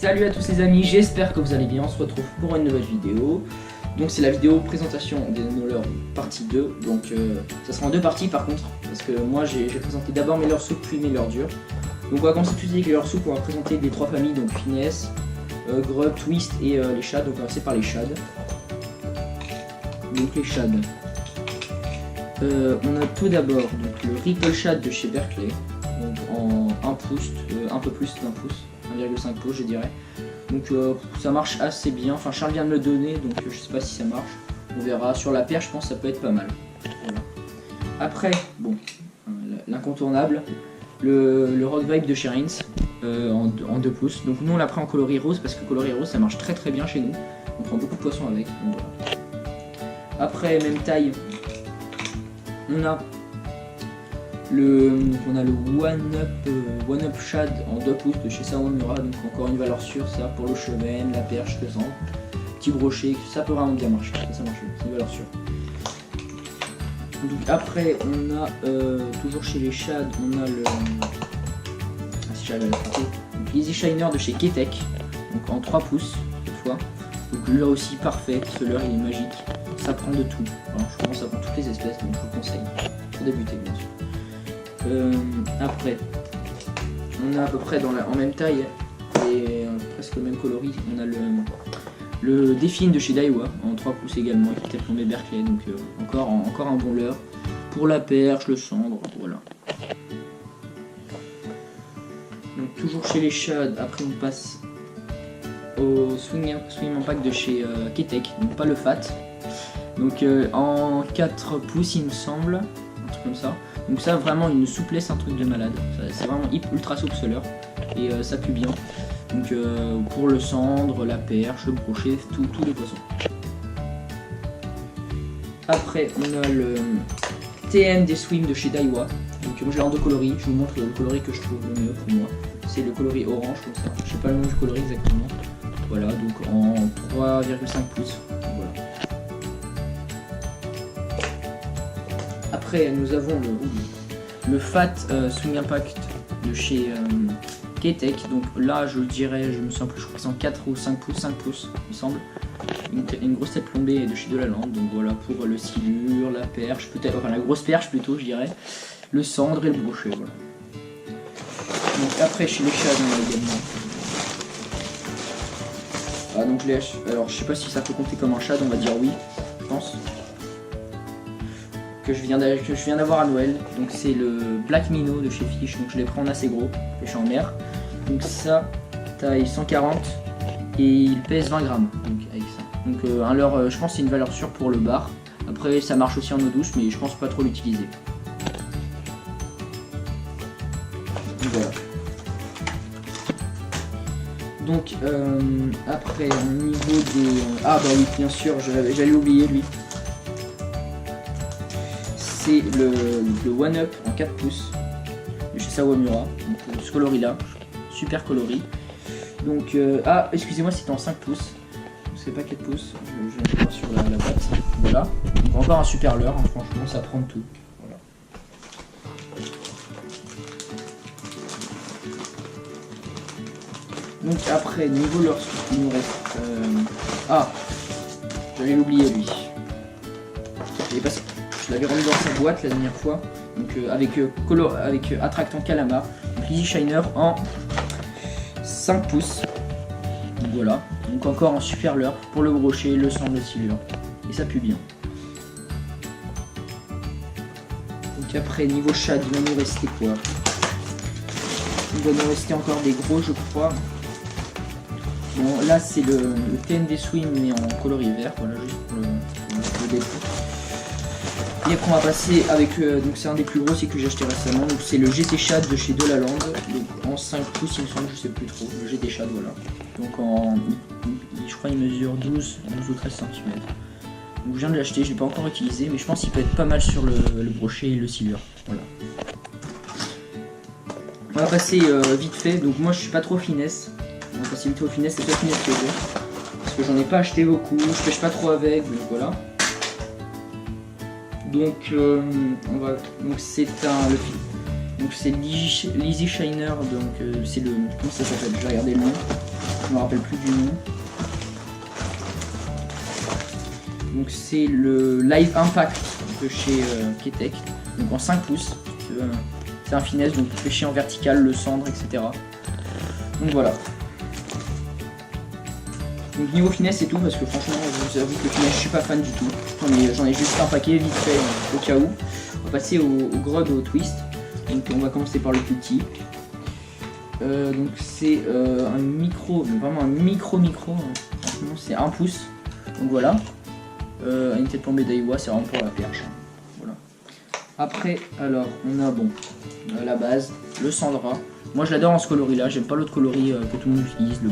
Salut à tous les amis, j'espère que vous allez bien, on se retrouve pour une nouvelle vidéo. Donc c'est la vidéo présentation des NanoLure partie 2, donc ça sera en deux parties par contre, parce que moi j'ai présenté d'abord mes leurres souples puis mes leurres dures. Donc on va commencer tout de suite avec les leurres souples, on va présenter les trois familles, donc Finesse, Grub, Twist et les Shads, donc on va commencer par les Shads. Donc les Shads. On a tout d'abord le Ripple Shad de chez Berkeley, donc en 1 pouce, un peu plus d'1 pouce, 1,5 pouce je dirais. Donc ça marche assez bien, enfin Charles vient de me le donner, donc je sais pas si ça marche, on verra. Sur la paire je pense que ça peut être pas mal. Voilà. Après, bon, l'incontournable, le Rock Vibe de chez Rins en 2 pouces. Donc nous on l'a pris en coloris rose parce que coloris rose ça marche très très bien chez nous, on prend beaucoup de poissons avec. Donc, voilà. Après, même taille, on a le One Up Shad en 2 pouces de chez Sawamura, donc encore une valeur sûre ça pour le cheven, la perche, le sang, petit brochet, ça peut vraiment bien marcher, ça marche, c'est une valeur sûre. Donc après on a toujours chez les Shads, on a le si j'arrive à l'attraper, donc Easy Shiner de chez Ketek, donc en 3 pouces cette fois, donc là aussi parfait, ce leurre il est magique, ça prend de tout, alors, je pense que ça prend toutes les espèces, donc je vous le conseille pour débuter bien sûr. Après, on a à peu près en même taille et presque le même coloris, on a le Défine de chez Daiwa en 3 pouces également, qui est peut-être tombé Berkeley, donc encore un bon leurre pour la perche, le cendre, voilà. Donc toujours chez les Shads, après on passe au Swing Impact de chez Ketek, donc pas le Fat, donc en 4 pouces il me semble, un truc comme ça. Donc ça vraiment une souplesse, un truc de malade, c'est vraiment ultra souple ce leurre et ça pue bien. Donc pour le cendre, la perche, le brochet, tous les poissons. Après on a le TN des Swim de chez Daiwa. Donc moi j'ai en 2 coloris, je vous montre le coloris que je trouve le mieux pour moi. C'est le coloris orange comme ça, je sais pas le nom du coloris exactement. Voilà, donc en 3,5 pouces. Voilà. Après nous avons le Fat Swing Impact de chez Ketek, donc là je le dirais, je me sens plus, je crois que c'est en 4 ou 5 pouces, il me semble. Une grosse tête plombée de chez Delaland, donc voilà pour le silure, la perche, peut-être, enfin la grosse perche plutôt je dirais, le cendre et le brochet, voilà. Donc après chez les Shads on a également... Ah donc alors je sais pas si ça peut compter comme un Shad, on va dire oui, je pense. Que je viens d'avoir à Noël, donc c'est le Black Minnow de chez Fish, donc je les prends en assez gros, pêche en mer, donc ça taille 140 et il pèse 20 grammes, donc avec ça. Donc un leurre, je pense c'est une valeur sûre pour le bar, après ça marche aussi en eau douce mais je pense pas trop l'utiliser. Voilà. Donc après au niveau des... Ah bah oui bien sûr, j'allais oublier lui. C'est le One Up en 4 pouces de chez Sawamura, donc ce coloris là, super coloris. Donc ah excusez-moi, c'était en 5 pouces, c'est pas 4 pouces, je viens de voir sur la boîte. Voilà, donc encore un super leurre, hein, franchement ça prend de tout. Voilà. Donc après niveau leurre, il nous reste ah j'allais l'oublier lui, il est passé. Je l'avais remis dans sa boîte la dernière fois, donc avec Attractant Calamar, donc Easy Shiner en 5 pouces. Donc voilà, donc encore un super leurre pour le brochet, le sang, le silure, et ça pue bien. Donc après niveau Shad, il va nous rester quoi? Il va nous rester encore des gros je crois. Bon là c'est le TND Swim mais en coloris vert, voilà juste pour le début. Et après on va passer avec, donc c'est un des plus gros, c'est que j'ai acheté récemment, donc c'est le GT Shad de chez Delaland, donc en 5 pouces il me semble, je sais plus trop, le GT Shad voilà. Donc je crois il mesure 12 ou 13 cm. Donc je viens de l'acheter, je l'ai pas encore utilisé, mais je pense qu'il peut être pas mal sur le brochet et le silure, voilà. On va passer vite fait, donc moi je suis pas trop finesse, on va passer vite au finesse, c'est pas finesse que j'ai, parce que j'en ai pas acheté beaucoup, je pêche pas trop avec, donc voilà. Donc c'est l'Easy Shiner, donc c'est le... comment ça s'appelle? Je vais regarder le nom. Je me rappelle plus du nom. Donc c'est le Live Impact de chez Ketek. Donc en 5 pouces. C'est un finesse, donc pêcher en vertical, le cendre, etc. Donc voilà. Donc niveau finesse c'est tout, parce que franchement je vous avoue que le finesse je suis pas fan du tout. J'en ai juste un paquet vite fait au cas où. On va passer au grub et au twist. Donc on va commencer par le plus petit. Donc c'est un micro, vraiment un micro. Franchement c'est 1 pouce. Donc voilà. Une tête plombée d'Aiwa, c'est vraiment pour la perche. Voilà. Après alors on a bon la base, le Sandra. Moi je l'adore en ce coloris là, j'aime pas l'autre coloris que tout le monde utilise, le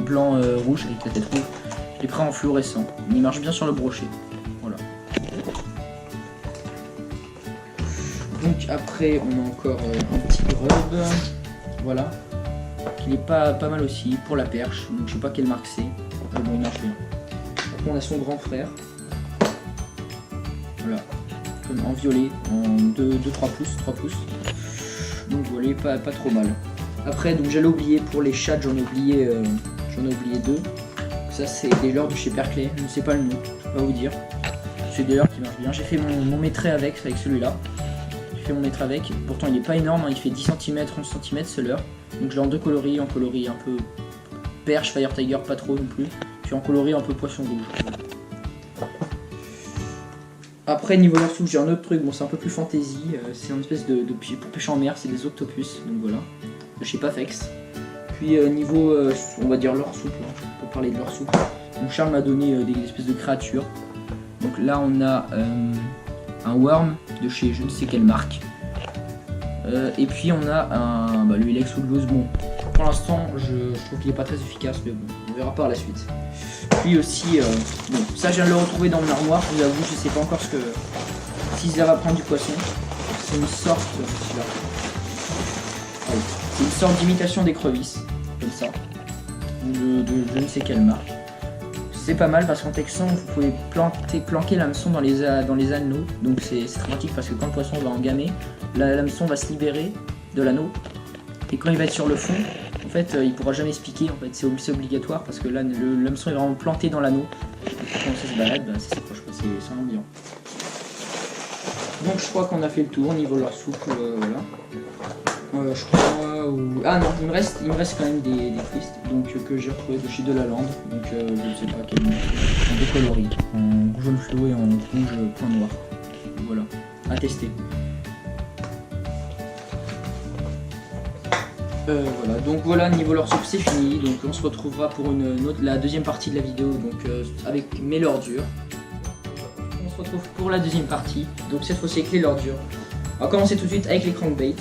blanc rouge avec la tête rouge. Je l'ai pris en fluorescent, il marche bien sur le brochet. Voilà. Donc après on a encore un petit grub. Voilà. Il est pas mal aussi pour la perche, donc je sais pas quelle marque c'est. Bon il marche bien. Après on a son grand frère. Voilà. Comme en violet, en 2-3 pouces, 3 pouces. Donc voilà, pas trop mal. Après, donc j'allais oublier pour les chats, j'en ai oublié 2. Ça c'est des leurres de chez Berkeley, je ne sais pas le nom, je peux pas vous dire. C'est des leurres qui marchent bien. J'ai fait mon maîtrait avec celui-là. J'ai fait mon maître avec, pourtant il est pas énorme, hein. Il fait 10 cm, 11 cm ce leurre. Donc je l'ai en 2 coloris, en coloris un peu perche, Fire Tiger, pas trop non plus. Puis en coloris un peu poisson rouge. Après niveau leurre souche j'ai un autre truc, bon c'est un peu plus fantasy, c'est une espèce de pour pêcher en mer, c'est des octopus, donc voilà, de chez Pafex. Puis niveau, on va dire leurre souple, hein. On peut parler de leurre souple. Donc Charles m'a donné des espèces de créatures. Donc là on a un worm de chez je ne sais quelle marque. Et puis on a le Ilex Woodlouse. Bon, pour l'instant je trouve qu'il est pas très efficace, mais bon, on verra par la suite. Puis aussi, bon, ça je viens de le retrouver dans mon armoire, je vous avoue, je sais pas encore si ça va prendre du poisson. C'est une sorte, c'est une sorte d'imitation d'écrevisse, comme ça, de je ne sais quelle marque. C'est pas mal parce qu'en texan, vous pouvez planquer l'hameçon dans les anneaux, donc c'est très pratique parce que quand le poisson va engamer, l'hameçon va se libérer de l'anneau, et quand il va être sur le fond, en fait, il pourra jamais se piquer, en fait, c'est obligatoire parce que là, l'hameçon est vraiment planté dans l'anneau. Quand ça se balade, ça s'approche pas, c'est vraiment bien. Donc je crois qu'on a fait le tour au niveau de leur souple, voilà. Je crois ah non, il me reste quand même des twists, donc que j'ai retrouvé de chez Delalande, donc je ne sais pas quel nom, en 2 coloris, en jaune fluo et en rouge point noir. Voilà, à tester. Voilà, donc voilà, niveau leur soupe c'est fini, donc on se retrouvera pour la deuxième partie de la vidéo, donc avec mes leurres dures. On se retrouve pour la deuxième partie, donc cette fois-ci avec les leurres dures. On va commencer tout de suite avec les crankbaits.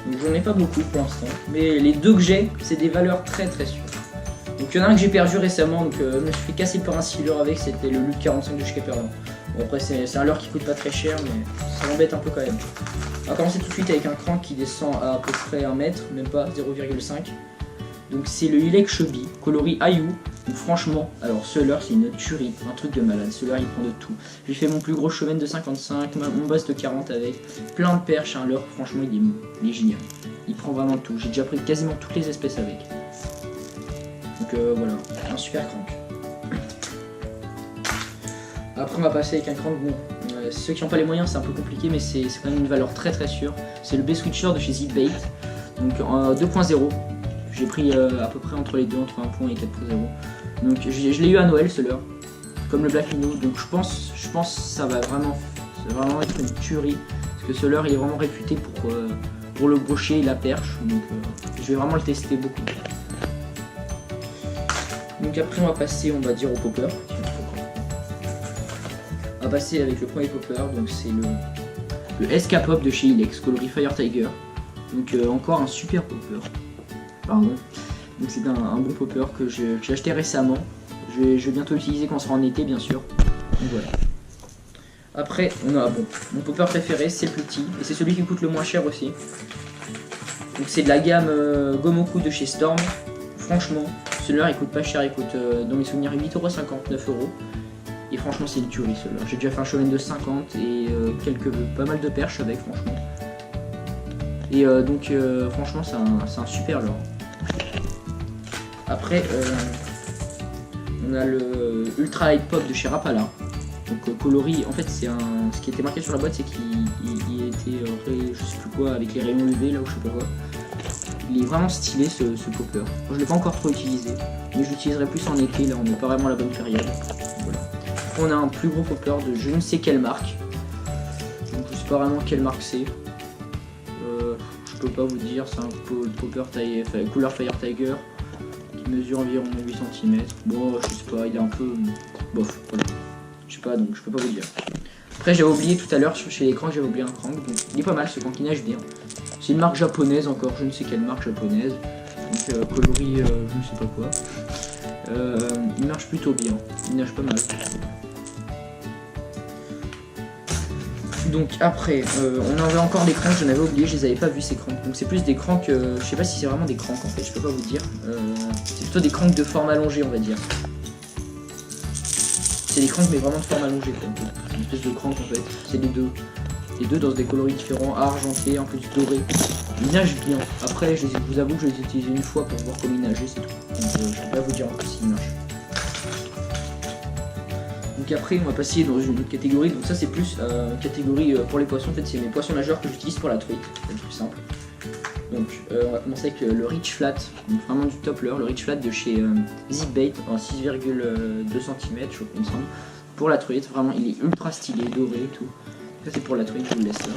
Donc j'en ai pas beaucoup pour l'instant, mais les 2 que j'ai, c'est des valeurs très sûres. Donc il y en a un que j'ai perdu récemment, donc je me suis fait casser par un sealer avec, c'était le Luke 45 de chez Capernaum. Bon après c'est un leurre qui coûte pas très cher, mais ça m'embête un peu quand même. On va commencer tout de suite avec un crank qui descend à peu près 1 mètre, même pas 0,5. Donc c'est le Ilex Chubby, coloris Ayou. Donc franchement, alors ce leurre c'est une tuerie, un truc de malade, ce leurre il prend de tout. J'ai fait mon plus gros chemin de 55, mon basse de 40 avec plein de perches, un leurre franchement il est génial. Il prend vraiment tout, j'ai déjà pris quasiment toutes les espèces avec. Donc voilà, un super crank. Après on va passer avec un crank, bon, ceux qui n'ont pas les moyens c'est un peu compliqué mais c'est quand même une valeur très sûre. C'est le B-Switcher de chez Zipbait, donc en 2.0. J'ai pris à peu près entre les deux, entre 1 point et 4.0. Donc je l'ai eu à Noël ce leurre, comme le Black Minnow, donc je pense que ça va vraiment être une tuerie. Parce que ce leurre il est vraiment réputé pour le brochet et la perche, donc je vais vraiment le tester beaucoup. Donc après on va passer, on va dire, au popper. On va passer avec le premier popper, donc c'est le SK Pop de chez Ilex, coloris Fire Tiger. Donc encore un super popper. Pardon. Donc c'est un bon popper que j'ai acheté récemment. Je vais bientôt l'utiliser quand on sera en été bien sûr. Donc voilà. Après on a mon popper préféré, c'est le petit et c'est celui qui coûte le moins cher aussi. Donc c'est de la gamme Gomoku de chez Storm. Franchement, celui-là il coûte pas cher, il coûte dans mes souvenirs 8,59 €. Et franchement c'est une tuerie celui-là. J'ai déjà fait un chemin de 50 et pas mal de perches avec franchement. Et donc franchement c'est un super leurre. Après, on a le Ultra Light Pop de chez Rapala. Donc coloris, en fait c'est ce qui était marqué sur la boîte, c'est qu'il était je sais plus quoi, avec les rayons UV là ou je sais pas quoi. Il est vraiment stylé ce popper. Moi, je l'ai pas encore trop utilisé, mais je l'utiliserai plus en été, là on n'est pas vraiment à la bonne période. Voilà. On a un plus gros popper de je ne sais quelle marque. Donc je sais pas vraiment quelle marque c'est. Je peux pas vous dire, c'est un popper couleur Fire Tiger qui mesure environ 8 cm. Bon je sais pas, il est un peu bof, voilà. Je sais pas, donc je peux pas vous dire. Après j'avais oublié tout à l'heure chez l'écran, j'avais oublié un crank, donc il est pas mal ce crank, il nage bien. C'est une marque japonaise encore, je ne sais quelle marque japonaise. Donc coloris je ne sais pas quoi. Il marche plutôt bien, il nage pas mal. Donc après, on avait encore des cranks, je n'avais oublié, je les avais pas vus ces cranks. Donc c'est plus des cranks, je sais pas si c'est vraiment des cranks en fait, je peux pas vous dire. C'est plutôt des cranks de forme allongée on va dire. C'est des cranks mais vraiment de forme allongée quoi. Une espèce de crank en fait, c'est les deux. Les deux dans des coloris différents, argenté, un peu du doré. Ils nagent bien. Après je vous avoue que je les ai utilisés une fois pour voir comment ils nageaient, c'est tout. Donc je peux pas vous dire encore s'ils marchent. Donc après on va passer dans une autre catégorie, donc ça c'est plus catégorie pour les poissons, en fait c'est mes poissons nageurs que j'utilise pour la truite, c'est le plus simple. Donc on va commencer avec le Rich Flat, donc vraiment du top leurre, le Rich Flat de chez Zipbait en 6,2 cm je crois il me semble. Pour la truite, vraiment il est ultra stylé, doré et tout. Ça c'est pour la truite, je vous le laisse là.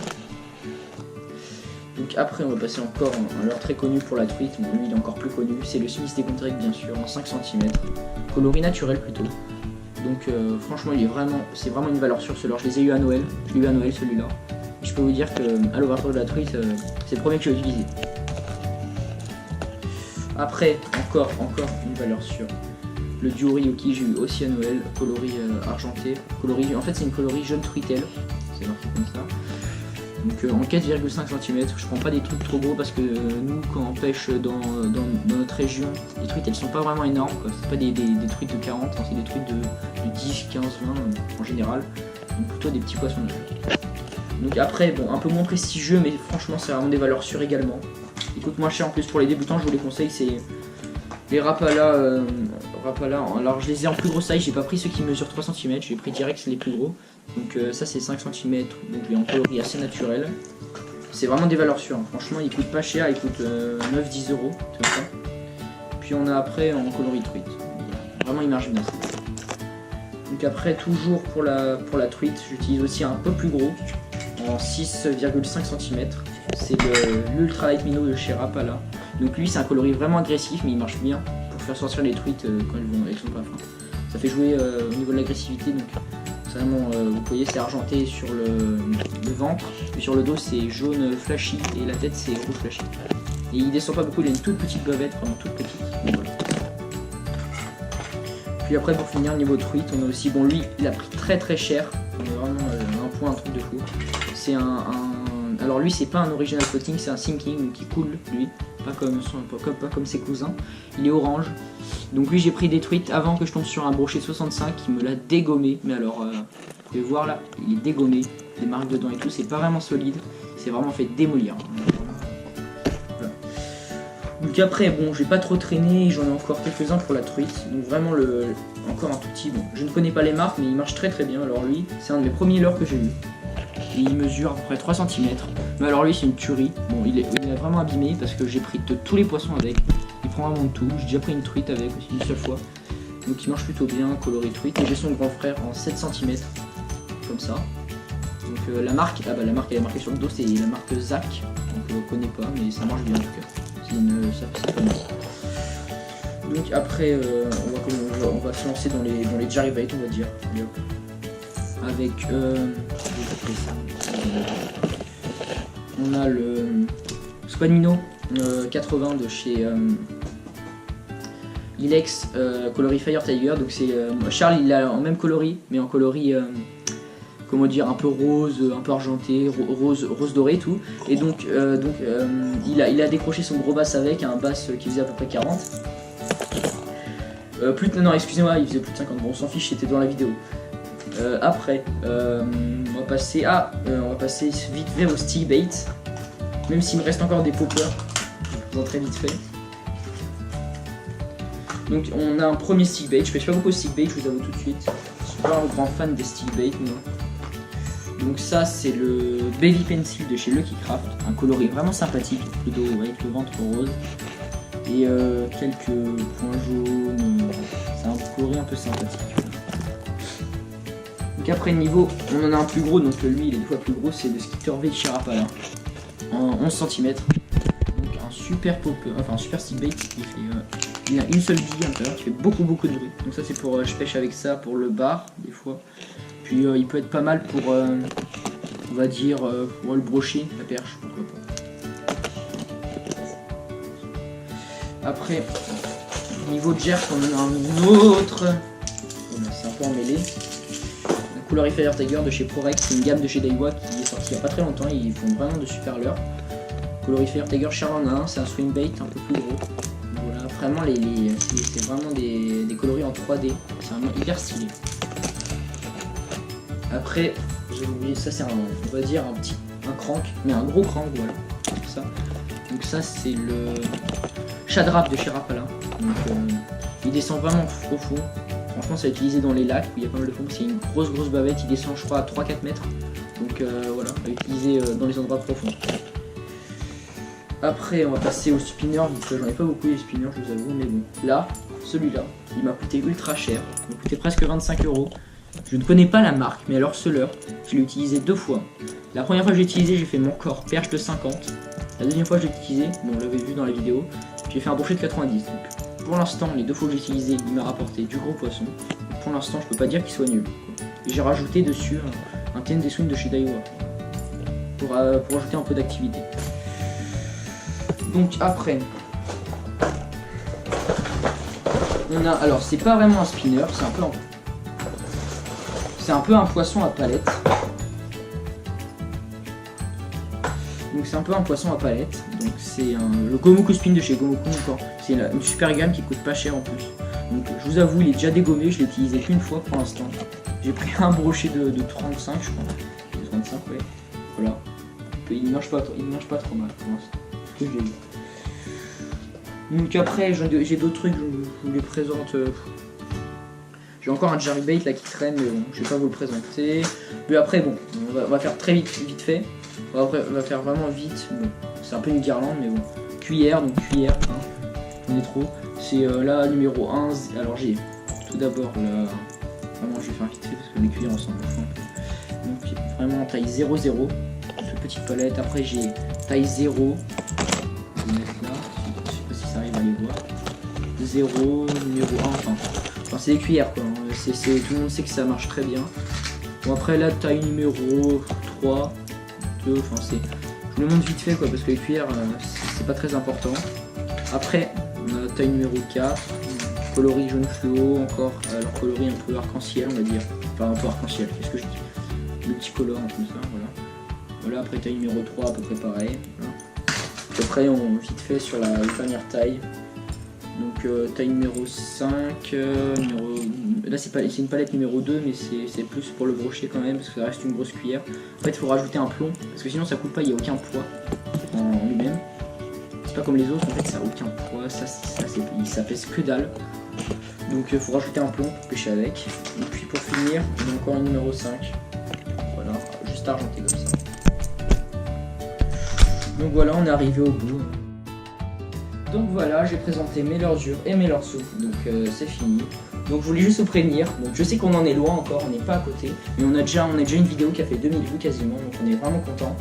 Donc après on va passer encore un leurre très connu pour la truite, mais lui il est encore plus connu, c'est le Smith Decontrect bien sûr, en 5 cm, coloris naturel plutôt. Donc franchement c'est vraiment une valeur sûre ce leurre, je les ai eu à Noël, je l'ai eu à Noël celui-là. Je peux vous dire que à l'ouverture de la truite, c'est le premier que j'ai utilisé. Après, encore une valeur sûre. Le duo Ryoki, j'ai eu aussi à Noël, coloris argenté. En fait c'est une coloris jaune truitelle, c'est marqué comme ça. Donc en 4,5 cm, je prends pas des trucs trop gros parce que nous quand on pêche dans notre région, les truites elles sont pas vraiment énormes, c'est pas des truites de 40, hein, c'est des truites de 10, 15, 20 en général. Donc plutôt des petits poissons. Donc après, bon, un peu moins prestigieux, mais franchement c'est vraiment des valeurs sûres également. Ils coûtent moins cher en plus pour les débutants, je vous les conseille, c'est les Rapala. Alors je les ai en plus gros size, j'ai pas pris ceux qui mesurent 3 cm, j'ai pris direct les plus gros. Donc ça c'est 5 cm, donc il est en coloris assez naturel. C'est vraiment des valeurs sûres, hein. Franchement ils coûtent pas cher, ils coûtent 9-10 €, comme ça. Puis on a après en coloris truite, vraiment il marche bien. Donc après toujours pour la truite, j'utilise aussi un peu plus gros, en 6,5 cm. C'est l'Ultra Light Minnow de chez Rapala. Donc lui c'est un coloris vraiment agressif mais il marche bien pour faire sortir les truites quand elles sont pas fins. Ça fait jouer au niveau de l'agressivité, donc c'est vraiment, vous voyez c'est argenté sur le ventre, puis sur le dos c'est jaune flashy et la tête c'est rouge flashy. Et il descend pas beaucoup, il a une toute petite bavette, vraiment toute petite. Donc, voilà. Puis après pour finir niveau truite, on a aussi, bon lui il a pris très cher, on est vraiment un truc de fou. C'est alors lui c'est pas un original floating, c'est un sinking donc il coule lui, pas comme ses cousins. Il est orange. Donc lui j'ai pris des truites avant que je tombe sur un brochet 65 qui me l'a dégommé. Mais alors vous pouvez voir là, il est dégommé, des marques dedans et tout, c'est pas vraiment solide, c'est vraiment fait démolir. Voilà. Donc après bon j'ai pas trop traîné, j'en ai encore quelques-uns pour la truite. Donc vraiment encore un tout petit, bon je ne connais pas les marques mais il marche très bien. Alors lui c'est un de mes premiers leurres que j'ai eu. Et il mesure à peu près 3 cm. Mais alors lui c'est une tuerie. Bon il est vraiment abîmé parce que j'ai pris de tous les poissons avec. Il prend vraiment de tout. J'ai déjà pris une truite avec aussi une seule fois. Donc il marche plutôt bien, coloris truite. Et j'ai son grand frère en 7 cm. Comme ça. Donc la marque, la marque elle est marquée sur le dos, c'est la marque Zach. Donc on ne connaît pas mais ça marche bien en tout cas. Ça fait bien. Donc après on va se lancer dans les Jarivate on va dire. Avec on a le Squad Minnow 80 de chez Ilex, coloris Fire Tiger. Donc c'est Charles il a en même coloris mais en coloris comment dire, un peu rose, un peu argenté, rose doré et tout. Et donc il a décroché son gros bass avec un bass qui faisait à peu près 40. Non excusez-moi, il faisait plus de 50, bon on s'en fiche, c'était dans la vidéo. Après, on va passer vite fait au stick bait. Même s'il me reste encore des poppers, je vous en très vite fait. Donc on a un premier stick bait, je pêche pas beaucoup de stick bait, je vous avoue tout de suite. Je suis pas un grand fan des stick bait, non. Donc ça c'est le Baby Pencil de chez Lucky Craft, un coloris vraiment sympathique, plutôt avec le ventre rose. Et quelques points jaunes, c'est un coloris un peu sympathique. Donc après le niveau, on en a un plus gros, donc lui il est 2 fois plus gros, c'est le Skitter V de chez Rapala, en 11 cm. Donc un super stick bait qui fait, il a une seule bille à l'intérieur, qui fait beaucoup de bruit. Donc ça c'est pour, je pêche avec ça pour le bar des fois. Puis il peut être pas mal pour, on va dire, pour le brocher, la perche, pourquoi pas. Après, niveau de jerk, on en a un autre. Voilà, c'est un peu emmêlé. Un Colorifier Tiger de chez ProRec, c'est une gamme de chez Daiwa qui est sortie il n'y a pas très longtemps. Ils font vraiment de super leurres. Colorifier Tiger Charles en a un, c'est un swing bait un peu plus gros. Voilà, vraiment c'est vraiment des coloris en 3D. C'est vraiment hyper stylé. Après, j'ai oublié, ça c'est on va dire un crank, mais un gros crank, voilà. Ça. Donc ça c'est le Shadrap de chez Rapala. Donc il descend vraiment profond. Franchement c'est utilisé dans les lacs où il y a pas mal de fond. C'est une grosse bavette, il descend je crois à 3-4 mètres. Donc voilà, à utiliser dans les endroits profonds. Après on va passer au spinner, j'en ai pas beaucoup les spinners je vous avoue, mais bon. Là, celui-là, il m'a coûté ultra cher, il m'a coûté presque 25 €. Je ne connais pas la marque, mais alors ce leurre, je l'ai utilisé 2 fois. La première fois que j'ai utilisé, j'ai fait mon corps perche de 50. La deuxième fois que j'ai utilisé, bon, on l'avait vu dans la vidéo, j'ai fait un brochet de 90. Donc pour l'instant, les 2 fois que j'ai utilisé, il m'a rapporté du gros poisson. Donc, pour l'instant, je peux pas dire qu'il soit nul. Et j'ai rajouté dessus un TNT Swing de chez Daiwa pour ajouter un peu d'activité. Donc après, on a, alors c'est pas vraiment un spinner, c'est un peu un poisson à palette. Donc c'est un peu un poisson à palette. Donc c'est le Gomoku Spin de chez Gomoku encore. C'est une super gamme qui coûte pas cher en plus. Donc je vous avoue il est déjà dégommé, je l'ai utilisé qu'une fois pour l'instant. J'ai pris un brochet de 35 je crois. De 35 ouais. Voilà. Il marche pas trop mal pour l'instant. Ce que j'ai eu. Donc après j'ai d'autres trucs, je vous les présente. J'ai encore un jerkbait là qui traîne, mais bon, je vais pas vous le présenter. Mais après, bon, on va faire très vite fait. On va faire vraiment vite. Bon, c'est un peu une guirlande, mais bon. Cuillère, donc cuillère, hein, on est trop. C'est là, numéro 1. Alors j'ai tout d'abord là. Vraiment, je vais faire vite fait parce que les cuillères ensemble. Donc vraiment taille 0,0. Toute petite palette. Après, j'ai taille 0. Je vais mettre là. Je sais pas si ça arrive à les voir. 0, numéro 1, enfin c'est des cuillères quoi, tout le monde sait que ça marche très bien. Bon après là taille numéro 3, 2, enfin je vous le montre vite fait quoi parce que les cuillères c'est pas très important. Après on a taille numéro 4, coloris jaune fluo, encore leur coloris un peu arc-en-ciel on va dire, enfin un peu arc-en-ciel, qu'est-ce que je dis, le petit color en tout ça, voilà. Voilà après taille numéro 3 à peu près pareil, voilà. Après on vite fait sur la dernière taille. Donc taille numéro 5, là c'est une palette numéro 2 mais c'est plus pour le brochet quand même parce que ça reste une grosse cuillère. En fait il faut rajouter un plomb parce que sinon ça coule pas, il n'y a aucun poids en lui-même. C'est pas comme les autres en fait ça n'a aucun poids, ça pèse que dalle. Donc il faut rajouter un plomb pour pêcher avec. Et puis pour finir on a encore un numéro 5. Voilà, juste argenté comme ça. Donc voilà on est arrivé au bout. Donc voilà, j'ai présenté mes leurres dures et mes leurres souples, donc c'est fini. Donc je voulais juste vous prévenir, donc je sais qu'on en est loin encore, on n'est pas à côté, mais on a déjà une vidéo qui a fait 2000 vues quasiment, donc on est vraiment content.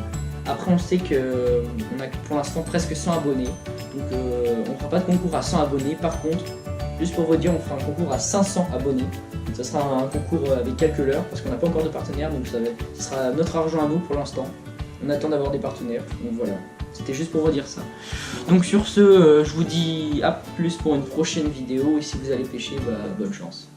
Après on sait que on a pour l'instant presque 100 abonnés, donc on ne fera pas de concours à 100 abonnés, par contre, juste pour vous dire, on fera un concours à 500 abonnés. Ça sera un concours avec quelques leurres, parce qu'on n'a pas encore de partenaire, donc ça sera notre argent à nous pour l'instant. On attend d'avoir des partenaires, donc voilà. C'était juste pour vous dire ça. Donc sur ce, je vous dis à plus pour une prochaine vidéo et si vous allez pêcher, bonne chance.